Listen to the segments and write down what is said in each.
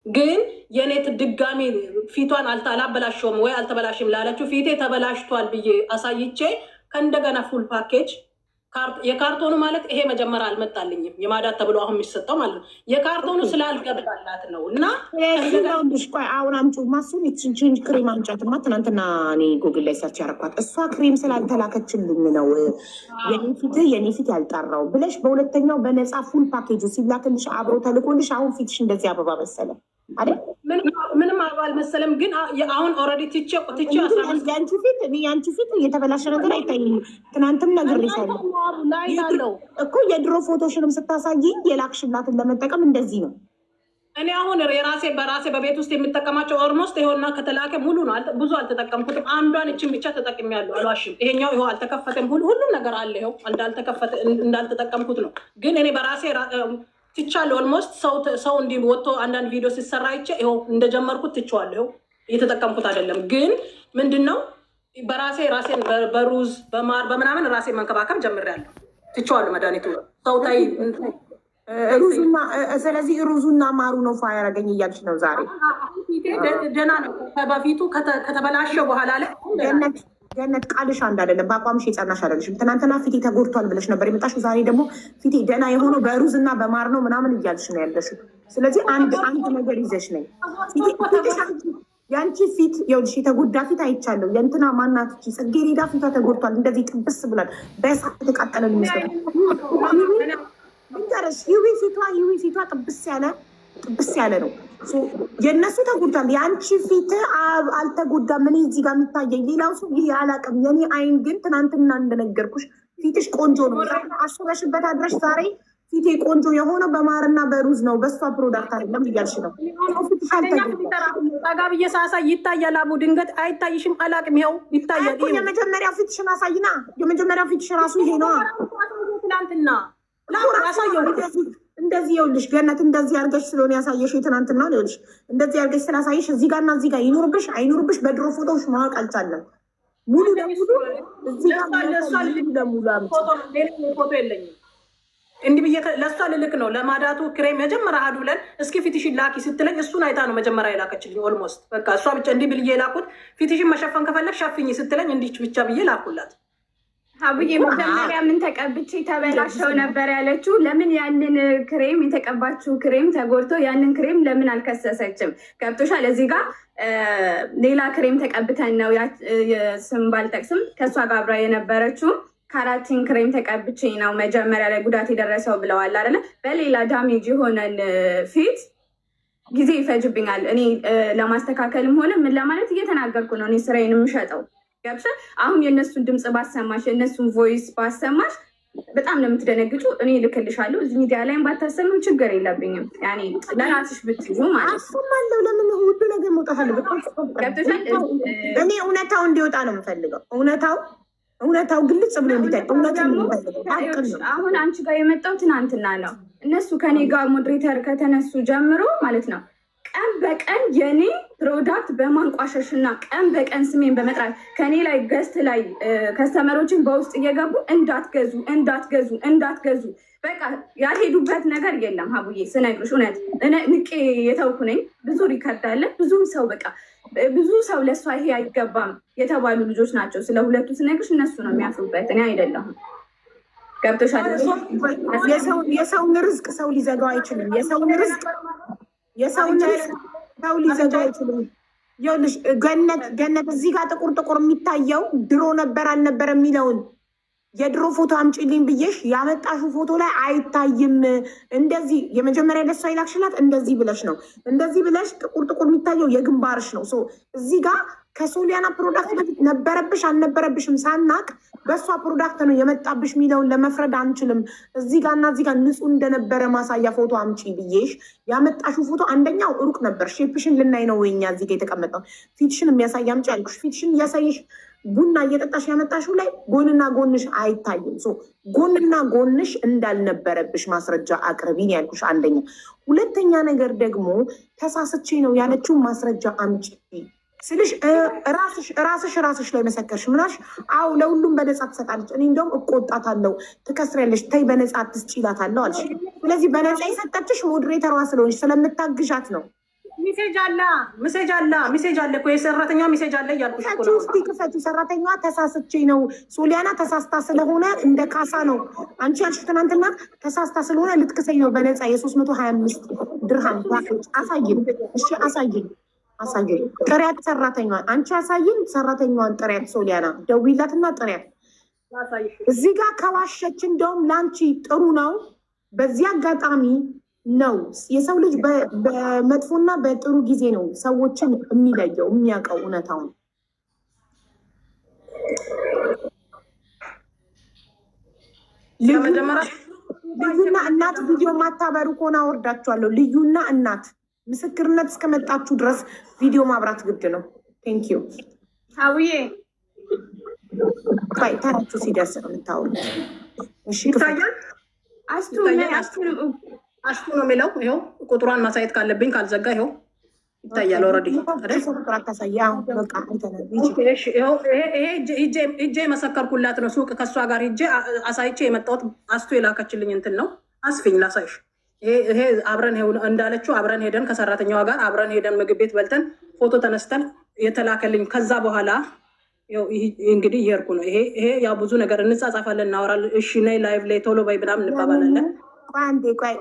ግን የኔት ድጋሚ ፊቷን አላበላሸውም ወይ አልተበላሽም ላለችው ፊቴ ተበላሽቷል ብዬ አሳይቼ ከእንደገና ፉል ፓኬጅ የካርቶኑ ማለት ይሄ መጀመሪያ አልመጣልኝም የማዳት ተብሎ አሁን የሚሰጠው ማለት ነው። የካርቶኑ ስላልገባላት ነው። እና ቆይ አሁን አምጪ ማሱን ይችንችን ክሬም አምጫትማ ትናንትና እኔ ጉግል ላይ ሰርች ያረኳት እሷ ክሬም ስላልተላከችልኝ ነው የኔ ፊት ያልጠራው ብለሽ በሁለተኛው በነፃ ፉል ፓኬጁ ሲላክልሽ አብሮ ተልኮልሽ አሁን ፊትሽ እንደዚህ አበባ መሰለ አይደል? ምንም አባል መሰለም። ግን አሁን ኦልሬዲ ትቼ ያንቺ ፊት የተበላሸ ነገር አይታይም። ትናንትም ነግሬሻለሁ እኮ የድሮ ፎቶሽንም ስታሳይኝ የላክሽላትን ለመጠቀም እንደዚህ ነው። እኔ አሁን በራሴ በቤት ውስጥ የምጠቀማቸው ኦልሞስት ይኸውና ከተላከ ሙሉ ነው። ብዙ አልተጠቀምኩትም። አንዷን እችን ብቻ ተጠቅሜያለሁ። አልዋሽም። ይሄኛው ይኸው አልተከፈተም። ሁሉም ነገር አለ። ይኸው እንዳልተጠቀምኩት ነው። ግን እኔ በራሴ ትቻለሁ። ኦልሞስት ሰው እንዲህ ወጥቶ አንዳንድ ቪዲዮ ሲሰራ አይቼ ይኸው እንደጀመርኩት ትቼዋለሁ። ይኸው እየተጠቀምኩት አይደለም። ግን ምንድነው ራሴን በሩዝ በማር በምናምን ራሴ መንከባከብ ጀምሬያለሁ። ትቼዋለሁ መድኃኒቱ ሰው ታይ ሩዙና ስለዚህ ሩዙና ማሩ ነው ፋ ያረገኝ እያልሽ ነው ዛሬ። ደህና ነው። በፊቱ ከተበላሸ በኋላ ላይ ገነት ቃልሽ አንድ አይደለም። በአቋምሽ የጸናሽ አይደለሽም። ትናንትና ፊቴ ተጎድቷል ብለሽ ነበር የመጣሽው። ዛሬ ደግሞ ፊቴ ደህና የሆነው በሩዝ እና በማር ነው ምናምን እያልሽ ነው ያለሽው። ስለዚህ አንድ ነገር ይዘሽ ነኝ። ያንቺ ፊት የውልሽ የተጎዳ ፊት አይቻለሁ። የእንትና ማናት ጽጌሬዳ ፊቷ ተጎድቷል። እንደዚህ ጥብስ ብሏል። በእሳት የተቃጠለ ሚመስለው ይዊ ፊቷ ጥብስ ያለ ነው። የእነሱ ተጎድቷል። የአንቺ ፊት አልተጎዳም። ምን እዚህ ጋር የሚታየኝ ሌላው ሰው ይህ አላውቅም። የኔ አይን ግን ትናንትና እንደነገርኩሽ ፊትሽ ቆንጆ ነው። አስበሽበት አድረሽ ዛሬ ፊቴ ቆንጆ የሆነው በማርና በሩዝ ነው፣ በእሷ ፕሮዳክት አይደለም እያልሽ ነው። ጠጋ ብዬ ሳሳይ ይታያል። አቡ ድንገት አይታይሽም? አላውቅም። ይኸው ይታያል። የመጀመሪያ ፊትሽን አሳይና። የመጀመሪያ ፊትሽ ራሱ ይሄ ነው። ትናንትና ያሳየው እንደዚህ ይኸውልሽ፣ ገነት እንደዚህ አድርገሽ ስለሆነ ያሳየሽ የትናንትና ነው። ይኸውልሽ እንደዚህ አድርገሽ ስላሳየሽ እዚህ ጋር እና እዚህ ጋር ይኖርብሽ አይኖርብሽ በድሮ ፎቶዎች ማወቅ አልቻለም። ሙሉ ለሙሉ እዚህ ጋር ፎቶ የለኝም። እንዲህ ብዬ ለእሷ ልልክ ነው ለማዳቱ ክሬም መጀመሪያ አዱ ብለን እስኪ ፊትሽን ላኪ ስትለኝ እሱን አይታ ነው መጀመሪያ የላከችልኝ። ኦልሞስት በቃ እሷ ብቻ እንዲህ ብዬ ላኩት። ፊትሽን መሸፈን ከፈለግ ሸፍኝ ስትለኝ እንዲህ ብቻ ብዬ ላኩላት። አብዬ መጀመሪያ ምን ተቀብቼ ተበላሸው ነበር ያለችው። ለምን ያንን ክሬም የተቀባችው ክሬም ተጎድቶ ያንን ክሬም ለምን አልከሰሰችም? ገብቶሻል? እዚህ ጋር ሌላ ክሬም ተቀብተን ነው ስም ባልጠቅስም ከእሷ ጋር አብራ የነበረችው ካራቲን ክሬም ተቀብቼ ነው መጀመሪያ ላይ ጉዳት የደረሰው ብለዋል አይደለ? በሌላ ዳሜጅ የሆነን ፊት ጊዜ ይፈጅብኛል እኔ ለማስተካከልም ሆነ ምን ለማለት እየተናገርኩ ነው እኔ ስራዬን የምሸጠው። ገብቶሻል? አሁን የእነሱን ድምፅ ባሰማሽ የእነሱን ቮይስ ባሰማሽ በጣም ነው የምትደነግጩ። እኔ ልክልሻለሁ እዚህ ሚዲያ ላይም ባታሰሚው ችግር የለብኝም። ያኔ ለራስሽ ብትይዙ ማለት አስማለሁ። ለምን ሁሉ ነገር መውጣት አለበት? ገብቶሻል? እኔ እውነታው እንዲወጣ ነው የምፈልገው። እውነታው ግልጽ ብሎ እንዲታይ አሁን አንቺ ጋር የመጣው ትናንትና ነው። እነሱ ከኔ ጋር ሞዴሬተር ከተነሱ ጀምሮ ማለት ነው ቀን በቀን የኔ ፕሮዳክት በማንቋሸሽ እና ቀን በቀን ስሜን በመጥራት ከኔ ላይ ገስት ላይ ከስተመሮችን በውስጥ እየገቡ እንዳትገዙ በቃ ያልሄዱበት ነገር የለም። ሀቡዬ ስነግርሽ እውነት ንቄ የተውኩ ነኝ። ብዙ ሪከርድ አለ። ብዙ ሰው ለእሷ ይሄ አይገባም የተባሉ ልጆች ናቸው። ስለ ሁለቱ ስነግርሽ እነሱ ነው የሚያፍሩበት፣ እኔ አይደለሁም። ገብቶሻል? የሰውን ርዝቅ ሰው ሊዘጋው አይችልም። የሰውን ርዝቅ ሰው ሊዘጋው አይችልም። ይኸውልሽ ገነት እዚህ ጋር ጥቁር የሚታየው ድሮ ነበር አልነበረ የሚለውን የድሮ ፎቶ አምጪልኝ ብዬሽ ያመጣሽው ፎቶ ላይ አይታይም። እንደዚህ የመጀመሪያ ለሷ ይላክሽላት እንደዚህ ብለሽ ነው። እንደዚህ ብለሽ ጥቁር የሚታየው የግንባርሽ ነው። እዚህ ጋር ከሶሊያና ፕሮዳክት በፊት ነበረብሽ አልነበረብሽም ሳናቅ በእሷ ፕሮዳክት ነው የመጣብሽ የሚለውን ለመፍረድ አንችልም። እዚህ ጋር እና እዚህ ጋር ንጹህ እንደነበረ ማሳያ ፎቶ አምጪ ብዬሽ ያመጣሽው ፎቶ አንደኛው ሩቅ ነበር። ሼፕሽን ልናይ ነው ወይኛ እዚህ ጋር የተቀመጠው ፊትሽን የሚያሳይ አምጪ ያልኩሽ። ፊትሽን እያሳየሽ ቡና እየጠጣሽ ያመጣሽው ላይ ጎንና ጎንሽ አይታይም። ጎንና ጎንሽ እንዳልነበረብሽ ማስረጃ አቅርቢን ያልኩሽ አንደኛ። ሁለተኛ ነገር ደግሞ ተሳስቼ ነው ያለችው ማስረጃ አምጪ ስልሽ ራስሽ ላይ መሰከርሽ። ምናሽ አው ለሁሉም በነጻ ትሰጣለች። እኔ እንደውም እቆጣታለሁ። ትከስሪያለሽ፣ ተይ በነጻ አትስጪ እላታለሁ አልሽ። ስለዚህ በነጻ የሰጠችሽ ሞዴሬተሯ ስለሆንሽ ስለምታግዣት ነው። ሚሴጅ አለ እኮ የሰራተኛ ሚሴጅ አለ እያልኩሽ እኮ ነው። እስቲ ክፈቱ። ሰራተኛዋ ተሳስቼ ነው ሶሊያና ተሳስታ ስለሆነ እንደ ካሳ ነው። አንቺ ያልሽው ትናንትና ተሳስታ ስለሆነ ልትክሰኝ ነው በነፃ የ325 ድርሃም ፓኬጅ። አሳይን። እሺ አሳይን። ጥሪያት ሰራተኛዋን። አንቺ አሳይን ሰራተኛዋን ጥሪያት። ሶሊያና ደውይላትና ጥሪያት። እዚህ ጋር ከዋሸች እንደውም ለአንቺ ጥሩ ነው። በዚህ አጋጣሚ ነው የሰው ልጅ በመጥፎና በጥሩ ጊዜ ነው ሰዎችን የሚለየው የሚያውቀው እውነታውን። ልዩና እናት ቪዲዮ ማታበሩ ከሆነ አወርዳችኋለሁ። ልዩና እናት ምስክርነት እስከመጣችሁ ድረስ ቪዲዮ ማብራት ግድ ነው። ቴንክ ዩ አውዬ ተራችሁ ሲደርስ ነው የምታወሩት። እሺ ይታያል። አስቱ ነው የሚለው። ይኸው ቁጥሯን ማሳየት ካለብኝ ካልዘጋ ይኸው ይታያል። ኦልሬዲ ሂጄ መሰከርኩላት ነው። ሱቅ ከእሷ ጋር ሂጄ አሳይቼ የመጣሁት አስቱ የላከችልኝ እንትን ነው። አስፊኝ ላሳይሽ። ይሄ አብረን እንዳለችው አብረን ሄደን ከሰራተኛዋ ጋር አብረን ሄደን ምግብ ቤት በልተን ፎቶ ተነስተን የተላከልኝ። ከዛ በኋላ እንግዲህ እየሄድኩ ነው። ይሄ ያው ብዙ ነገር እንጻጻፋለን፣ እናወራለን። እሺ ነይ ላይቭ ላይ ቶሎ በይ ምናምን እንባባላለን። ቆይ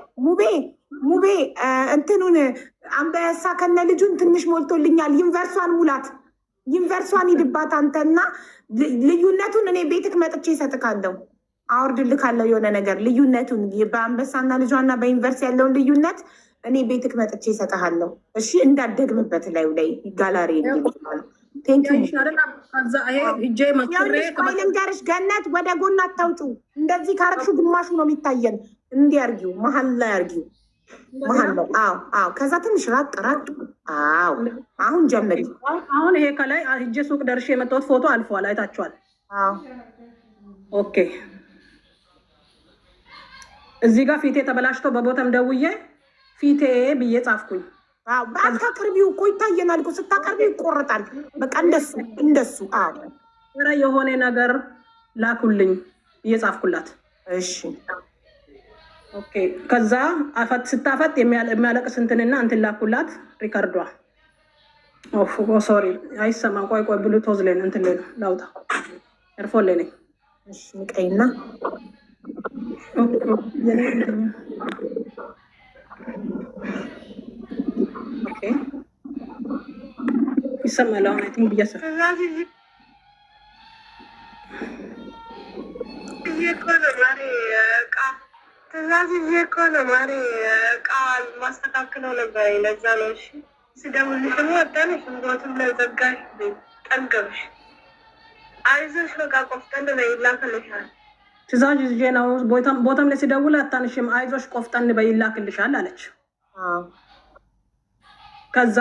ሙቤ እንትኑን አንበሳ ከነ ልጁን ትንሽ ሞልቶልኛል። ዩኒቨርሷን ሙላት፣ ዩኒቨርሷን ሂድባት አንተና ልዩነቱን እኔ ቤትክ መጥቼ ይሰጥካለሁ፣ አወርድልካለሁ የሆነ ነገር ልዩነቱን በአንበሳና ልጇና በዩኒቨርስ ያለውን ልዩነት እኔ ቤትክ መጥቼ ይሰጥሃለሁ። እሺ እንዳደግምበት ላይ ጋላሪ ልንገርሽ ገነት፣ ወደ ጎን አታውጩ። እንደዚህ ካረግሹ ግማሹ ነው የሚታየን። እንዲህ አርጊው፣ መሀል ላይ አርጊው፣ መሀል ነው። አዎ ከዛ ትንሽ ራቅ። አዎ አሁን ጀምሪ። አሁን ይሄ ከላይ ሂጄ ሱቅ ደርሼ የመጣሁት ፎቶ አልፏል፣ አይታችኋል። ኦኬ። እዚህ ጋር ፊቴ ተበላሽቶ በቦታም ደውዬ ፊቴ ብዬ ጻፍኩኝ። አታቅርቢው እኮ ይታየናል እኮ ስታቀርቢው ይቆረጣል። በቃ እንደሱ ኧረ የሆነ ነገር ላኩልኝ እየጻፍኩላት። እሺ ኦኬ። ከዛ ስታፈጥ የሚያለቅስ እንትንና እንትን ላኩላት። ሪካርዷ ሶሪ አይሰማም። ቆይ ብሉቶዝ ላይ እንትን ላይ ነው ላውጣ። ኤርፎን ላይ ነኝ። እሺ ቀይና ይሰማል። አሁን አይቲንክ ብያሰ ትእዛዝ ይዤ እኮ ነው ማሪ ዕቃ ማስተካክለው ነበር። ለዛ ነው። እሺ ስደውልሽ ደግሞ ወጣነሽ ቦትም ላይ ዘጋሽ ጠገብሽ። አይዞሽ በቃ ቆፍጠን በይ ይላክልሻል። ትእዛዝ ይዤ ነው ቦታም ላይ ሲደውል አታንሽም። አይዞሽ ቆፍጠን በይ ይላክልሻል አለች። ከዛ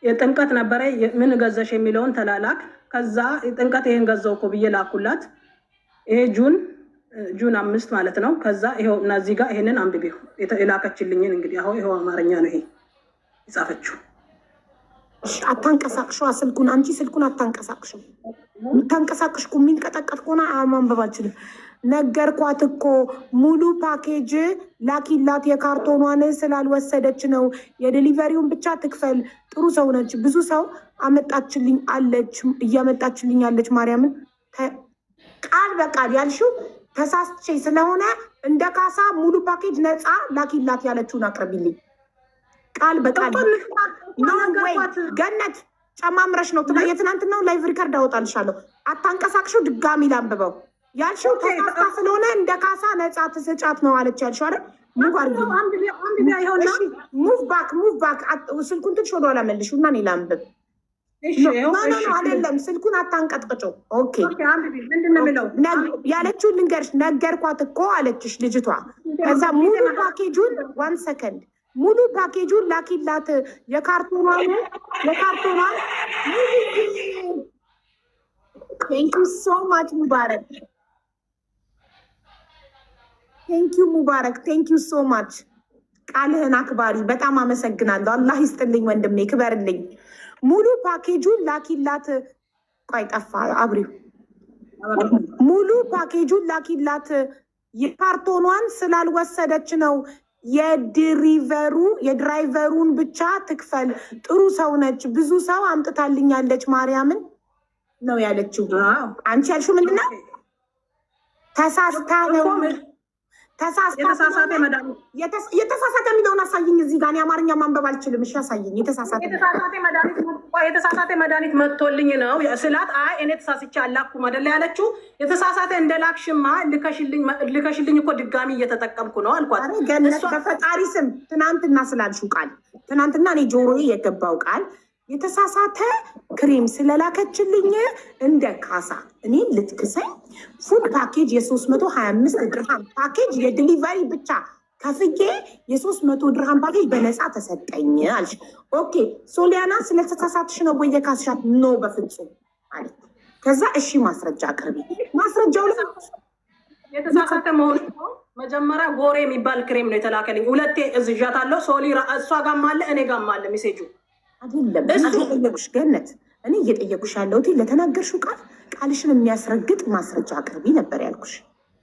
የጥምቀት ነበረ ምን ገዛሽ የሚለውን ተላላክ። ከዛ የጥምቀት ይሄን ገዛው እኮ ብዬ ላኩላት። ይሄ ጁን 5 ማለት ነው። ከዛ ይሄው እና እዚህ ጋር ይሄንን አንብቤው የላከችልኝን እንግዲህ አሁን ይሄው አማርኛ ነው ይሄ የጻፈችው። አታንቀሳቅሽው ስልኩን፣ አንቺ ስልኩን አታንቀሳቅሽው። የምታንቀሳቅሽ እኮ የሚንቀጠቀጥ ከሆነ ማንበብ አልችልም። ነገርኳት እኮ ሙሉ ፓኬጅ ላኪላት፣ የካርቶኗን ስላልወሰደች ነው። የዴሊቨሪውን ብቻ ትክፈል። ጥሩ ሰው ነች። ብዙ ሰው አመጣችልኝ አለች፣ እያመጣችልኝ አለች። ማርያምን ቃል በቃል ያልሽው ተሳስቼ ስለሆነ እንደ ካሳ ሙሉ ፓኬጅ ነፃ ላኪላት ያለችውን አቅርቢልኝ። ቃል በቃል ወይ ገነት ጨማምረሽ ነው። የትናንትናው ላይቭ ሪከርድ አወጣልሻለሁ። አታንቀሳቅሽው። ድጋሚ ላንብበው። ያልሽው ተሳስታ ስለሆነ እንደ ካሳ ነፃ ትስጫት ነው አለች ያልሽው አይደል? ሙቭ ባክ ስልኩን ትንሽ ወደኋላ መልሺው እና እኔ ላንብብ። አይደለም ስልኩን አታንቀጥቅጭው። ኦኬ ያለችውን ልንገርሽ። ነገርኳት እኮ አለችሽ ልጅቷ። ከዛ ሙሉ ፓኬጁን 1 ሰከንድ ሙሉ ፓኬጁን ላኪላት። የካርቶኗን ቴንክ ዩ ሶ ማች ሙባረክ። ቴንክ ዩ ሶ ማች። ቃልህን አክባሪ። በጣም አመሰግናለሁ። አላህ ይስጥልኝ ወንድሜ፣ ክበርልኝ። ሙሉ ፓኬጁን ላኪላት። ቆይ ጠፋ አብሪው። ሙሉ ፓኬጁን ላኪላት። የካርቶኗን ስላልወሰደች ነው የድራይቨሩን ብቻ ትክፈል። ጥሩ ሰው ነች፣ ብዙ ሰው አምጥታልኛለች ማርያምን ነው ያለችው። አንቺ ያልሽው ምንድን ነው? ተሳስታ ነው የተሳሳተ የሚለውን አሳይኝ። እዚህ ጋር የአማርኛ ማንበብ አልችልም። እሺ አሳይኝ። የተሳሳተ መድኃኒት መጥቶልኝ ነው ስላት፣ አይ እኔ ተሳስቼ አላኩም አይደለ ያለችው። የተሳሳተ እንደላክሽማ ልከሽልኝ እኮ ድጋሚ እየተጠቀምኩ ነው አልኳት። ገነት በፈጣሪ ስም ትናንትና ስላልሽው ቃል ትናንትና እኔ ጆሮዬ የገባው ቃል የተሳሳተ ክሬም ስለላከችልኝ እንደ ካሳ እኔ ልትክሰኝ ፉል ፓኬጅ የ325 ድርሃም ፓኬጅ የዲሊቨሪ ብቻ ከፍዬ የ300 ድርሃም ፓኬጅ በነፃ ተሰጠኝ አልሽ። ኦኬ ሶሊያና ስለተሳሳትሽ ነው ወይ የካስሻት? ኖ በፍጹም አለ። ከዛ እሺ ማስረጃ አቅርቢ። ማስረጃው ላይ የተሳሳተ መሆኑ መጀመሪያ ጎሬ የሚባል ክሬም ነው የተላከልኝ። ሁለቴ እዝዣታለሁ። ሶሊ እሷ ጋም አለ እኔ ጋም አለ ሜሴጁ አይደለም። እየጠየቁሽ ገነት እኔ እየጠየቁሽ ያለሁት ለተናገርሽው ቃል ቃልሽን የሚያስረግጥ ማስረጃ አቅርቢ ነበር ያልኩሽ።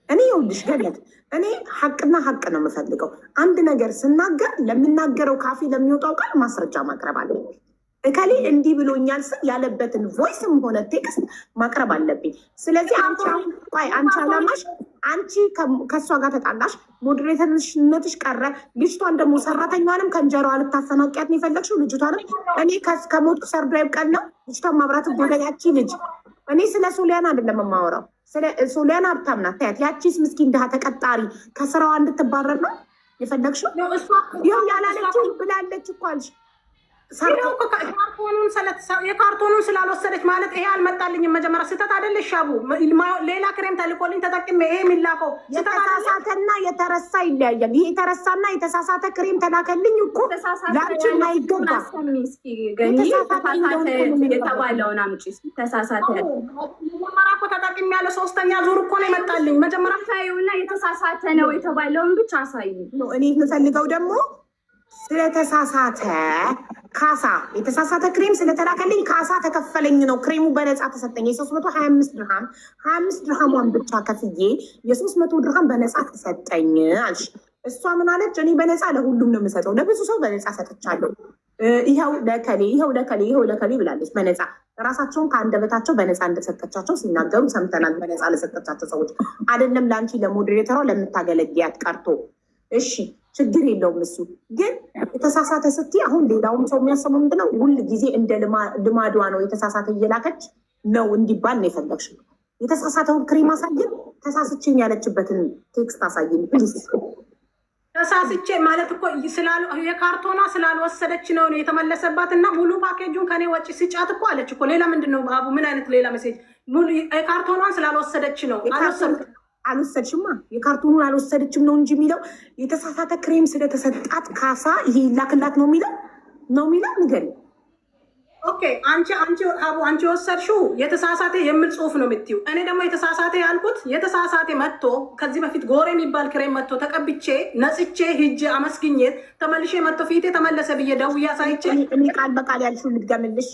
እኔ ይኸውልሽ ገነት እኔ ሀቅና ሀቅ ነው የምፈልገው። አንድ ነገር ስናገር ለምናገረው ካፌ ለሚወጣው ቃል ማስረጃ ማቅረብ አለብኝ። እከሌ እንዲህ ብሎኛል ስል ያለበትን ቮይስም ሆነ ቴክስት ማቅረብ አለብኝ። ስለዚህ አንቺ አላማሽ አንቺ ከእሷ ጋር ተጣላሽ፣ ሞዴሬተርነትሽ ቀረ። ልጅቷን ደግሞ ሰራተኛዋንም ከእንጀራዋ ልታፈናቂያት ነው የፈለግሽው። ልጅቷንም እኔ ከሞቱ ሰርዶ ይብቀል ነው ልጅቷን ማብራት ጎደያቺ ልጅ። እኔ ስለ ሶሊያና አይደለም የማወራው። ስለ ሶሊያና ሀብታም ናት ታያት። ያቺስ ምስኪን ድሃ ተቀጣሪ ከስራዋ እንድትባረር ነው የፈለግሽው። ይኸው ያላለችው ብላለች እኮ አልሽ። የካርቶኑን ስላልወሰደች ማለት ይሄ አልመጣልኝም። መጀመሪያ ስህተት አይደለ ሻቡ? ሌላ ክሬም ተልኮልኝ ተጠቅሜ ይሄ የሚላከው የተሳሳተና የተረሳ ይለያያል። ይሄ የተረሳና የተሳሳተ ክሬም ተላከልኝ እኮ ላንቺ ማይገባ የተባለውን አምጪ። ተሳሳተ መጀመሪያ እኮ ተጠቅሜ ያለ ሶስተኛ ዙር እኮ ነው የመጣልኝ። መጀመሪያ ታዩና የተሳሳተ ነው የተባለውን ብቻ አሳዩ። እኔ የምፈልገው ደግሞ ስለተሳሳተ ካሳ የተሳሳተ ክሬም ስለተላከልኝ ካሳ ተከፈለኝ ነው። ክሬሙ በነፃ ተሰጠኝ። የ325 ድርሃም 25 ድርሃሟን ብቻ ከፍዬ የ300 ድርሃም በነፃ ተሰጠኝ አልሽ። እሷ ምን አለች? እኔ በነፃ ለሁሉም ነው የምሰጠው፣ ለብዙ ሰው በነፃ ሰጥቻለሁ። ይኸው ለከሌ ብላለች። በነፃ ራሳቸውን ከአንደበታቸው በነፃ እንደሰጠቻቸው ሲናገሩ ሰምተናል። በነፃ ለሰጠቻቸው ሰዎች አይደለም ለአንቺ ለሞዴሬተሯ ለምታገለግያት ቀርቶ እሺ ችግር የለውም። እሱ ግን የተሳሳተ ስትይ አሁን ሌላውም ሰው የሚያሰሙ ምንድነው ሁል ጊዜ እንደ ልማዷ ነው የተሳሳተ እየላከች ነው እንዲባል ነው የፈለግሽው። የተሳሳተውን ክሬም አሳየን፣ ተሳስቼኝ ያለችበትን ቴክስት አሳየን ፕሊዝ። ተሳስቼ ማለት እኮ የካርቶኗ ስላልወሰደች ነው የተመለሰባት እና ሙሉ ፓኬጁን ከኔ ወጪ ስጫት እኮ አለች እኮ። ሌላ ምንድን ነው አቡ? ምን አይነት ሌላ ሜሴጅ? የካርቶኗን ስላልወሰደች ነው አልወሰድሽማ። የካርቱኑን አልወሰደችም ነው እንጂ የሚለው የተሳሳተ ክሬም ስለተሰጣት ካሳ ይሄ ይላክላት ነው የሚለው ንገሪ። ኦኬ አንቺ የወሰድሽው የተሳሳተ የሚል ጽሁፍ ነው የምትይው። እኔ ደግሞ የተሳሳተ ያልኩት የተሳሳተ መጥቶ ከዚህ በፊት ጎሬ የሚባል ክሬም መጥቶ ተቀብቼ ነጽቼ ሂጄ አመስግኜት ተመልሼ መጥቶ ፊቴ ተመለሰ ብዬ ደውዬ አሳይቼ እኔ ቃል በቃል ያልሽው ልድገምልሽ።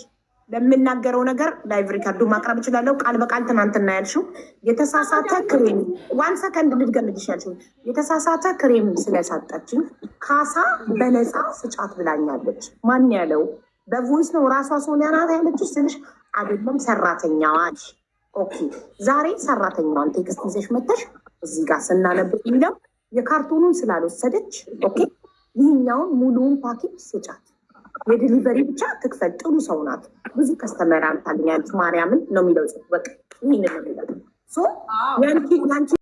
ለምናገረው ነገር ላይቭ ሪካርዱ ማቅረብ እችላለሁ። ቃል በቃል ትናንትና ያልሽው የተሳሳተ ክሬም 1 ሰከንድ ልድገምልሽ ያልሽው የተሳሳተ ክሬም ስለሳጠችኝ ካሳ በነፃ ስጫት ብላኛለች። ማን ያለው? በቮይስ ነው ራሷ ሶሊያና ያለችሽ ስልሽ አይደለም ሰራተኛዋች። ኦኬ ዛሬ ሰራተኛዋን ቴክስት ይዘሽ መተሽ እዚህ ጋር ስናነብት የሚለው የካርቶኑን ስላልወሰደች ኦኬ ይህኛውን ሙሉውን ፓኬጅ ስጫት፣ የዲሊቨሪ ብቻ ትክፈል፣ ጥሩ ሰው ናት፣ ብዙ ከስተመር አምታልኛለች ማርያምን ነው የሚለው ጽሁፍ። በቃ ይህንን ነው የሚለው